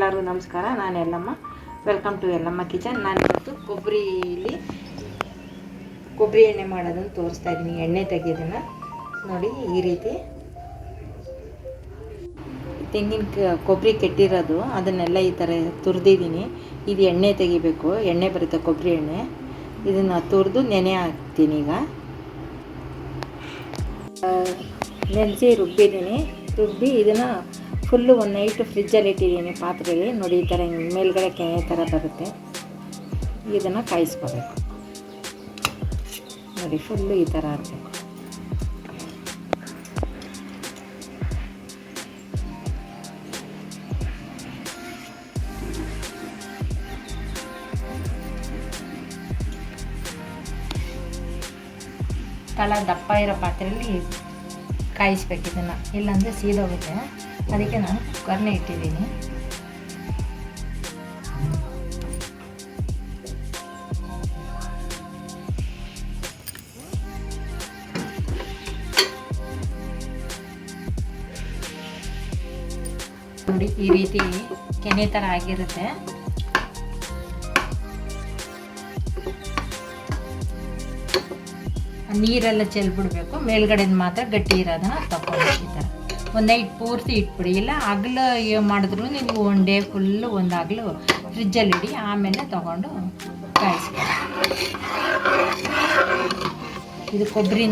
ಎಲ್ಲರಿಗೂ ನಮಸ್ಕಾರ. ನಾನು Yellamma. Welcome to Yellamma kitchen. ನಾನು ಇವತ್ತು ಕೊಬ್ಬರಿ ಎಣ್ಣೆ ಮಾಡೋದನ್ನು ತೋರಿಸ್ತಾ ಇದ್ದೀನಿ. ಎಣ್ಣೆ ತೆಗೆಯೋದನ್ನು ನೋಡಿ. ಈ ರೀತಿ ತೆಂಗಿನ ಕೊಬ್ಬರಿ ಕೆಟ್ಟಿರೋದು ಅದನ್ನೆಲ್ಲ ಈ ಥರ ತುರಿದಿದ್ದೀನಿ. ಇದು ಎಣ್ಣೆ ತೆಗಿಬೇಕು. ಎಣ್ಣೆ ಬರುತ್ತೆ, ಕೊಬ್ಬರಿ ಎಣ್ಣೆ. ಇದನ್ನು ತುರಿದು ನೆನೆ ಹಾಕ್ತೀನಿ. ಈಗ ನೆನೆಸಿ ರುಬ್ಬಿ ಇದನ್ನು ಫುಲ್ಲು ಒಂದು ನೈಟು ಫ್ರಿಜ್ಜಲ್ಲಿ ಇಟ್ಟಿದ್ದೀನಿ ಪಾತ್ರೆಯಲ್ಲಿ. ನೋಡಿ, ಈ ಥರ ಮೇಲ್ಗಡೆ ಕೆನೆ ಥರ ಬರುತ್ತೆ. ಇದನ್ನು ಕಾಯಿಸ್ಕೋಬೇಕು. ನೋಡಿ, ಫುಲ್ಲು ಈ ಥರ ಆಗಬೇಕು. ತಳ ದಪ್ಪ ಇರೋ ಪಾತ್ರೆಯಲ್ಲಿ ಕಾಯಿಸ್ಬೇಕು ಇದನ್ನು, ಇಲ್ಲಾಂದರೆ ಸೀದೋಗುತ್ತೆ. ಅದಕ್ಕೆ ನಾನು ಕುಕ್ಕರ್ನೇ ಇಟ್ಟಿದ್ದೀನಿ. ನೋಡಿ, ಈ ರೀತಿ ಕೆನೆ ಥರ ಆಗಿರುತ್ತೆ. ನೀರೆಲ್ಲ ಚೆಲ್ಬಿಡ್ಬೇಕು. ಮೇಲ್ಗಡೆದು ಮಾತ್ರ ಗಟ್ಟಿ ಇರೋದನ್ನ ತಗೊಳ್ಬೇಕು. ಈ ಥರ ಒಂದು ನೈಟ್ ಪೂರ್ತಿ ಇಟ್ಬಿಡಿ. ಇಲ್ಲ ಹಗಲು ಮಾಡಿದ್ರು ನೀವು ಒನ್ ಡೇ ಫುಲ್ಲು ಒಂದು ಹಗಲು ಫ್ರಿಜ್ಜಲ್ಲಿ ಇಡಿ. ಆಮೇಲೆ ತೊಗೊಂಡು ಕಾಯಿಸ್ಬೇಕು. ಇದು ಕೊಬ್ಬರಿ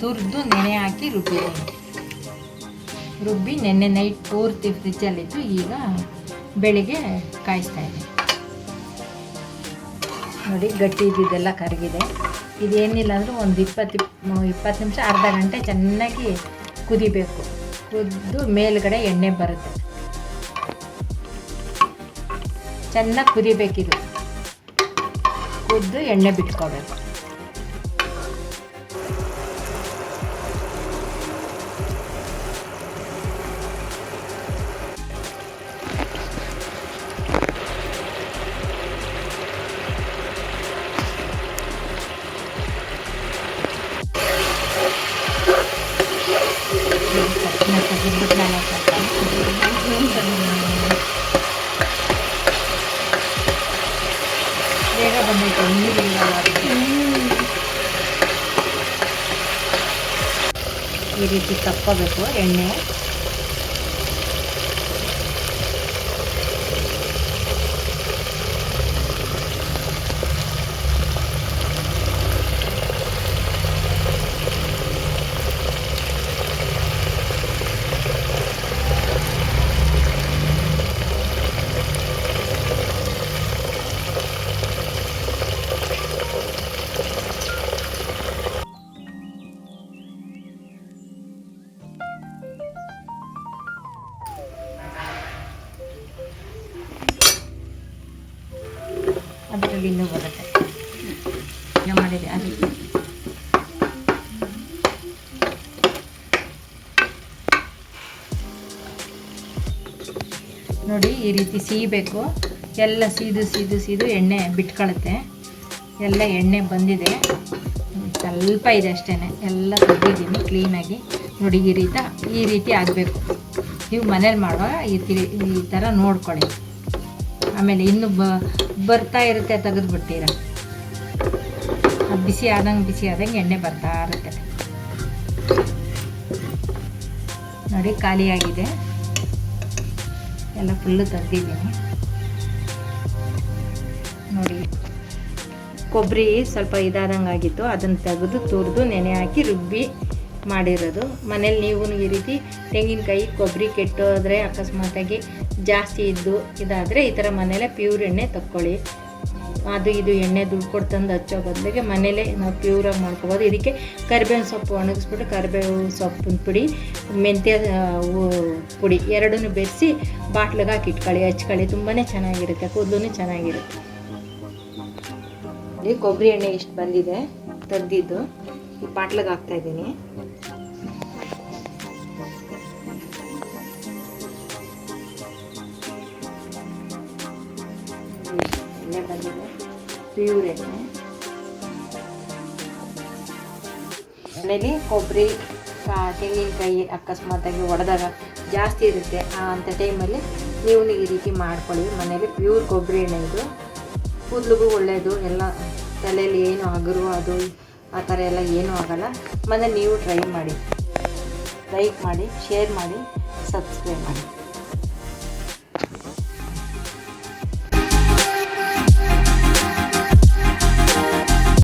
ತುರಿದು ನೆನೆ ಹಾಕಿ ರುಬ್ಬಿ ನೆನ್ನೆ ನೈಟ್ ಪೂರ್ತಿ ಫ್ರಿಜ್ಜಲ್ಲಿತ್ತು. ಈಗ ಬೆಳಿಗ್ಗೆ ಕಾಯಿಸ್ತಾ ಇದ್ದೀನಿ. ನೋಡಿ, ಗಟ್ಟಿ ಇದ್ದಿದ್ದೆಲ್ಲ ಕರಗಿದೆ. ಇದೇನಿಲ್ಲ ಅಂದರೂ ಒಂದು 20 ನಿಮಿಷ, ಅರ್ಧ ಗಂಟೆ ಚೆನ್ನಾಗಿ ಕುದಿಬೇಕು. ಕುದ್ದು ಮೇಲ್ಗಡೆ ಎಣ್ಣೆ ಬರುತ್ತೆ. ಚೆನ್ನಾಗಿ ಕುದಿಬೇಕಿದು. ಕುದ್ದು ಎಣ್ಣೆ ಬಿಟ್ಕೋಬೇಕು. ಬೇಗ ಬಂದೈತೆ, ನೀರಿಲ್ಲ. ಈ ರೀತಿ ತಕ್ಕೋಬೇಕು ಎಣ್ಣೆ. ಅದರಲ್ಲಿ ಇನ್ನೂ ಬರುತ್ತೆ. ಮಾಡಿದೆ ಆ ರೀತಿ. ನೋಡಿ, ಈ ರೀತಿ ಸೀಬೇಕು. ಎಲ್ಲ ಸೀದು ಎಣ್ಣೆ ಬಿಟ್ಕೊಳ್ಳುತ್ತೆ. ಎಲ್ಲ ಎಣ್ಣೆ ಬಂದಿದೆ. ಸ್ವಲ್ಪ ಇದೆ ಅಷ್ಟೇ. ಎಲ್ಲ ತೆಗೆದಿದ್ದೀನಿ ಕ್ಲೀನಾಗಿ. ನೋಡಿ, ಈ ರೀತಿ ಆಗಬೇಕು. ನೀವು ಮನೇಲಿ ಮಾಡುವಾಗ ಈ ಥರ ನೋಡ್ಕೊಳ್ಳಿ. ಆಮೇಲೆ ಇನ್ನು ಬರ್ತಾ ಇರುತ್ತೆ, ತೆಗೆದುಬಿಡ್ತೀರ. ಬಿಸಿ ಆದಂಗೆ ಎಣ್ಣೆ ಬರ್ತಾ ಇರುತ್ತೆ. ನೋಡಿ, ಖಾಲಿಯಾಗಿದೆ. ಎಲ್ಲ ಫುಲ್ಲು ತೆಗ್ದಿದ್ದೀನಿ. ನೋಡಿ, ಕೊಬ್ಬರಿ ಸ್ವಲ್ಪ ಇದಾದಂಗೆ ಆಗಿತ್ತು. ಅದನ್ನು ತೆಗೆದು ತುರಿದು ನೆನೆ ಹಾಕಿ ರುಬ್ಬಿ ಮಾಡಿರೋದು. ಮನೇಲಿ ನೀವು ಈ ರೀತಿ ತೆಂಗಿನಕಾಯಿ ಕೊಬ್ಬರಿ ಕೆಟ್ಟೋದ್ರೆ, ಅಕಸ್ಮಾತಾಗಿ ಜಾಸ್ತಿ ಇದಾದರೆ ಈ ಥರ ಮನೇಲೆ ಪ್ಯೂರ್ ಎಣ್ಣೆ ತಕ್ಕೊಳ್ಳಿ. ಇದು ಎಣ್ಣೆ ದುಡ್ಡು ಕೊಟ್ಟು ತಂದು ಹಚ್ಚೋ ಬದಲಿಗೆ ಮನೇಲೇ ನಾವು ಪ್ಯೂರಾಗಿ ಮಾಡ್ಕೊಬೋದು. ಇದಕ್ಕೆ ಕರಿಬೇವಿನ ಸೊಪ್ಪು ಒಣಗಿಸ್ಬಿಟ್ಟು ಕರಿಬೇವು ಸೊಪ್ಪಿನ ಪುಡಿ, ಮೆಂತ್ಯ ಪುಡಿ ಎರಡನ್ನೂ ಬೆರೆಸಿ ಬಾಟ್ಲಿಗೆ ಹಾಕಿ ಹಚ್ಕೊಳ್ಳಿ. ತುಂಬಾ ಚೆನ್ನಾಗಿರುತ್ತೆ. ಕೂದಲು ಚೆನ್ನಾಗಿರುತ್ತೆ. ಈ ಕೊಬ್ಬರಿ ಎಣ್ಣೆ ಇಷ್ಟು ಬಂದಿದೆ ತೆಗ್ದಿದ್ದು. ಈ ಬಾಟ್ಲಿಗೆ ಹಾಕ್ತಾಯಿದ್ದೀನಿ. ಎಣ್ಣೆ ಬಂದಿದೆ, ಪ್ಯೂರ್ ಎಣ್ಣೆ. ಮನೇಲಿ ಕೊಬ್ಬರಿ ತೆಂಗಿನಕಾಯಿ ಅಕಸ್ಮಾತಾಗಿ ಒಡೆದಾಗ ಜಾಸ್ತಿ ಇರುತ್ತೆ ಅಂಥ ಟೈಮಲ್ಲಿ ನೀವು ಈ ರೀತಿ ಮಾಡ್ಕೊಳ್ಳಿ. ಮನೇಲಿ ಪ್ಯೂರ್ ಕೊಬ್ಬರಿ ಎಣ್ಣೆ ಇದು, ಕೂದಲಿಗೂ ಒಳ್ಳೆಯದು. ಎಲ್ಲ ತಲೆಯಲ್ಲಿ ಏನು ಹಗುರು ಅದು ಆ ಥರ ಎಲ್ಲ ಏನೂ ಆಗೋಲ್ಲ. ಮನೇಲಿ ನೀವು ಟ್ರೈ ಮಾಡಿ, ಲೈಕ್ ಮಾಡಿ, ಶೇರ್ ಮಾಡಿ, ಸಬ್ಸ್ಕ್ರೈಬ್ ಮಾಡಿ.